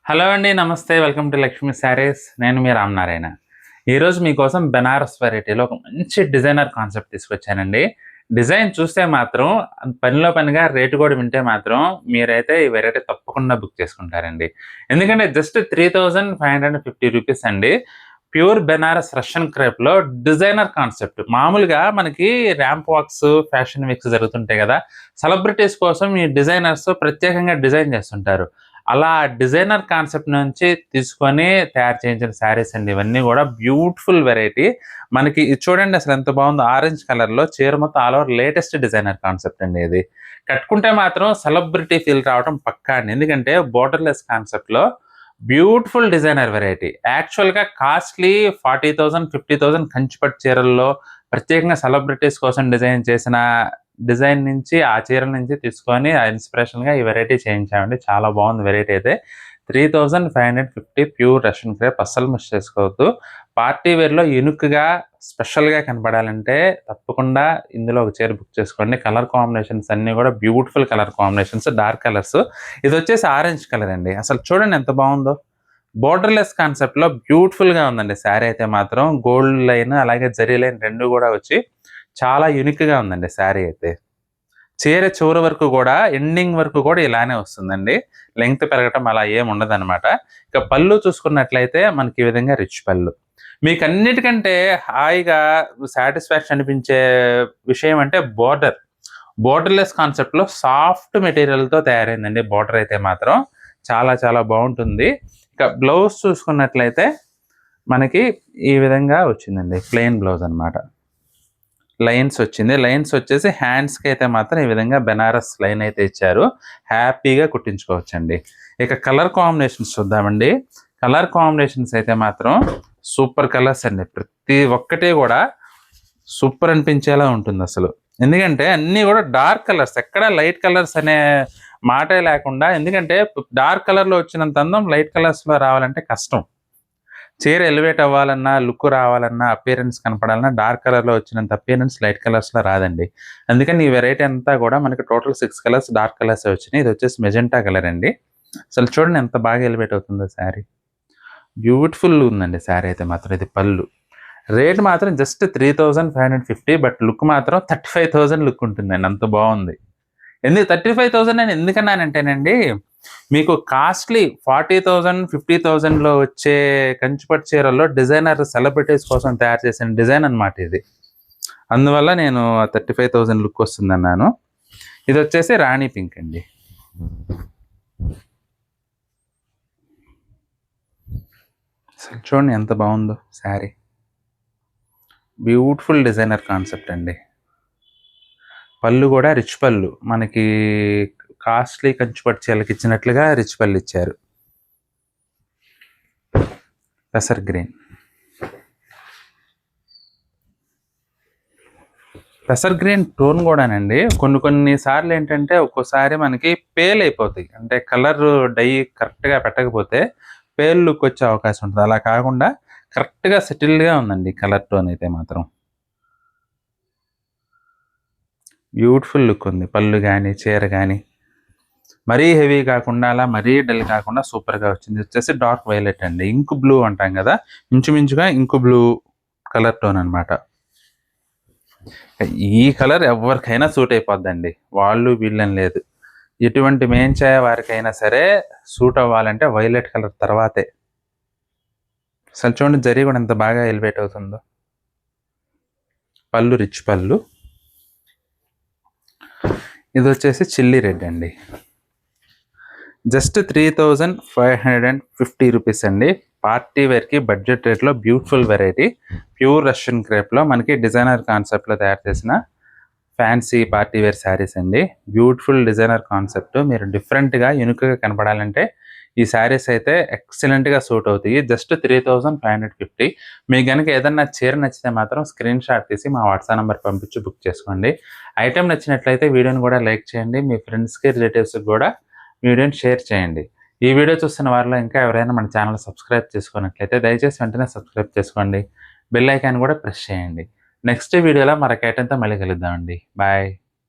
Hello అండి. నమస్తే. Welcome to Lakshmi saris. నేను మీ రామనారాయణ. ఈరోజు మీకోసం బెనారస్ వెరైటీలో ఒక మంచి డిజైనర్ కాన్సెప్ట్ తీసుకొచ్చానండి. డిజైన్ చూస్తే మాత్రం పనిలో పనిగా రేటు కూడా వింటే మాత్రం మీరైతే ఈ వెరైటీ తప్పకుండా బుక్ చేసుకుంటారండి. ఎందుకంటే జస్ట్ 3550 రూపీస్ అండి. ప్యూర్ బెనారస్ రష్యన్ క్రేప్‌లో డిజైనర్ కాన్సెప్ట్. మామూలుగా మనకి ర్యాంప్ వాక్స్, ఫ్యాషన్ వీక్స్ జరుగుతుంటాయి గదా! సెలబ్రిటీస్ కోసం ఈ డిజైనర్స్ ప్రత్యేకంగా డిజైన్ చేస్తుంటారు. అలా డిజైనర్ కాన్సెప్ట్ నుంచి తీసుకొని తయారు చేయించిన శారీస్ అండి ఇవన్నీ గూడా. Beautiful variety. మనకి ఇది చూడండి అసలు ఎంత బాగుందో. ఆరెంజ్ కలర్‌లో చీర మొత్తం all over latest designer concept అండి ఇది. కట్టుకుంటే మాత్రం సెలబ్రిటీ ఫీల్ రావడం పక్కా అండి. ఎందుకంటే బోర్డర్‌లెస్ కాన్సెప్ట్‌లో బ్యూటిఫుల్ డిజైనర్ వెరైటీ. యాక్చువల్‌గా కాస్ట్‌లీ 40,000, 50,000 కంచిపట్టు చీరల్లో ప్రత్యేకంగా సెలబ్రిటీస్ కోసం డిజైన్ చేసిన డిజైన్ నుంచి, ఆ చీరల నుంచి తీసుకొని ఆ ఇన్‌స్పిరేషన్‌గా ఈ వెరైటీ చేయించామండి. చాలా బాగుంది వెరైటీ అయితే. 3550 ప్యూర్ రష్యన్ క్రేప్ అస్సలు మిస్ చేసుకోవద్దు. పార్టీ వేర్‌లో యూనిక్‌గా, స్పెషల్‌గా కనపడాలంటే తప్పకుండా ఇందులో ఒక చీర బుక్ చేసుకోండి. కలర్ కాంబినేషన్స్ అన్నీ కూడా beautiful colour combinations, dark colours. ఇదొచ్చేసి ఆరెంజ్ కలర్ అండి. అసలు చూడండి ఎంత బాగుందో. బోర్డర్‌లెస్ కాన్సెప్ట్‌లో బ్యూటిఫుల్‌గా ఉందండి శారీ అయితే మాత్రం. గోల్డ్ లైన్ అలాగే జరీ లైన్ 2 కూడా వచ్చి చాలా యూనిక్‌గా ఉందండి శారీ అయితే. చీర చివరి వరకు గూడా, ఎండింగ్ వరకు గూడా ఇలానే వస్తుందండి. లెంగ్త్ పెరగటం అలా ఏముండదనమాట. ఇక పళ్ళు చూసుకున్నట్లయితే మనకి ఈ విధంగా రిచ్ పళ్ళు. మీకన్నిటికంటే హాయిగా సాటిస్ఫాక్షన్ అనిపించే విషయం అంటే బోర్డర్. బోర్డర్‌లెస్ కాన్సెప్ట్‌లో సాఫ్ట్ మెటీరియల్‌తో తయారైందండి బోర్డర్ అయితే మాత్రం. చాలా చాలా బావుంటుంది. ఇక బ్లౌజ్ చూసుకున్నట్లయితే మనకి ఈ విధంగా వచ్చిందండి. ప్లెయిన్ బ్లౌజ్ అనమాట. లైన్స్ వచ్చింది. లైన్స్ వచ్చేసి హ్యాండ్స్‌కి అయితే మాత్రం ఈ విధంగా బెనారస్ లైన్ అయితే ఇచ్చారు. హ్యాపీగా కుట్టించుకోవచ్చండి. ఇక కలర్ కాంబినేషన్స్ చూద్దామండి. కలర్ కాంబినేషన్స్ అయితే మాత్రం సూపర్ కలర్స్ అండి. ప్రతి ఒక్కటి గూడా సూపర్ అనిపించేలా ఉంటుందసలు. ఎందుకంటే అన్నీ గూడా డార్క్ కలర్స్. ఎక్కడ లైట్ కలర్స్ అనే మాటే లేకుండా, ఎందుకంటే డార్క్ కలర్‌లో వచ్చినంత అందం లైట్ కలర్స్‌లో రావాలంటే కష్టం. చీర ఎలివేట్ అవ్వాలన్నా, లుక్ రావాలన్నా, అపియరెన్స్ కనపడాలన్నా డార్క్ కలర్‌లో వచ్చినంత అపియరెన్స్ లైట్ కలర్స్‌లో రాదండి. అందుకని ఈ వెరైటీ అంతా గూడా మనకి టోటల్ 6 కలర్స్ డార్క్ కలర్సే వచ్చినాయి. ఇదొచ్చేసి మెజెంటా కలర్ అండి. అసలు చూడండి ఎంత బాగా ఎలివేట్ అవుతుందో శారీ. బ్యూటిఫుల్ ఉందండి శారీ అయితే మాత్రం. ఇది పళ్ళు. రేట్ మాత్రం జస్ట్ 3550, బట్ లుక్ మాత్రం 35,000 లుక్ ఉంటుందండి. అంత బావుంది. 35,000 అని ఎందుకన్నానంటేనండి, మీకు కాస్ట్‌లీ 40,000, 50,000లో వచ్చే కంచిపట్టు చీరల్లో డిజైనర్ సెలబ్రిటీస్ కోసం తయారు చేసిన డిజైన్ అన్నమాట ఇది. అందువల్ల నేను 35,000 లుక్ వస్తుందన్నాను. ఇదొచ్చేసి రాణి పింక్ అండి. అసలు చూడండి ఎంత బాగుందో శారీ. బ్యూటిఫుల్ డిజైనర్ కాన్సెప్ట్ అండి. పళ్ళు కూడా రిచ్ పళ్ళు. మనకి కాస్ట్‌లీ కంచిపట్టు చీరలకి ఇచ్చినట్లుగా రిచ్ పళ్ళు ఇచ్చారు. పెసర్ గ్రీన్. పెసర్ గ్రీన్ టోన్ కూడానండి. కొన్ని సార్లు ఏంటంటే ఒక్కోసారి మనకి పేల్ అయిపోతాయి. అంటే కలర్ డై కరెక్ట్‌గా పెట్టకపోతే పేల్ లుక్ వచ్చే అవకాశం ఉంటది. అలా కాకుండా కరెక్ట్‌గా సెటిల్డ్‌గా ఉందండి కలర్ టోన్ అయితే మాత్రం. బ్యూటిఫుల్ లుక్ ఉంది. పళ్ళు గాని, చీర గాని. మరీ హెవీ కాకుండా, అలా మరీ డల్ కాకుండా సూపర్‌గా వచ్చింది. ఇది వచ్చేసి డార్క్ వైలెట్ అండి. ఇంక్ బ్లూ అంటాం కదా! ఇంచుమించుగా ఇంక్ బ్లూ కలర్ టోన్ అన్నమాట. ఈ కలర్ ఎవరికైనా సూట్ అయిపోద్దండి. వాళ్ళు వీళ్ళని లేదు. ఎటువంటి మేంచాయ వారికైనా సరే సూట్ అవ్వాలంటే వైలెట్ కలర్ తర్వాతే. అసలు చూడండి జరీ కూడా ఎంత బాగా ఎలివేట్ అవుతుందో. పళ్ళు రిచ్ పళ్ళు. ఇది వచ్చేసి చిల్లీ రెడ్ అండి. జస్ట్ 3550 రూపీస్ అండి. పార్టీ వేర్‌కి బడ్జెట్ రేట్‌లో బ్యూటిఫుల్ వెరైటీ. ప్యూర్ రష్యన్ క్రేప్‌లో మనకి డిజైనర్ కాన్సెప్ట్‌లో తయారు చేసిన ఫ్యాన్సీ పార్టీ వేర్ శారీస్ అండి. Beautiful designer concept. మీరు డిఫరెంట్‌గా, యూనిక్‌గా కనపడాలంటే ఈ శారీస్ అయితే ఎక్సలెంట్‌గా సూట్ అవుతాయి. జస్ట్ 3550. మీకు గనుక ఏదన్నా చీర నచ్చితే మాత్రం స్క్రీన్ షాట్ తీసి మా వాట్సాప్ నంబర్ పంపించి బుక్ చేసుకోండి. ఐటెమ్ నచ్చినట్లయితే వీడియోని కూడా లైక్ చేయండి. మీ ఫ్రెండ్స్‌కి, రిలేటివ్స్‌కి కూడా వీడియోని షేర్ చేయండి. ఈ వీడియో చూస్తున్న వారిలో ఇంకా ఎవరైనా మన ఛానల్ సబ్స్క్రైబ్ చేసుకున్నట్లయితే దయచేసి వెంటనే సబ్స్క్రైబ్ చేసుకోండి. బెల్ ఐకాన్ కూడా ప్రెస్ చేయండి. నెక్స్ట్ వీడియోలో మరొక ఐటెంతో మళ్ళీ కలుద్దామండి. బాయ్.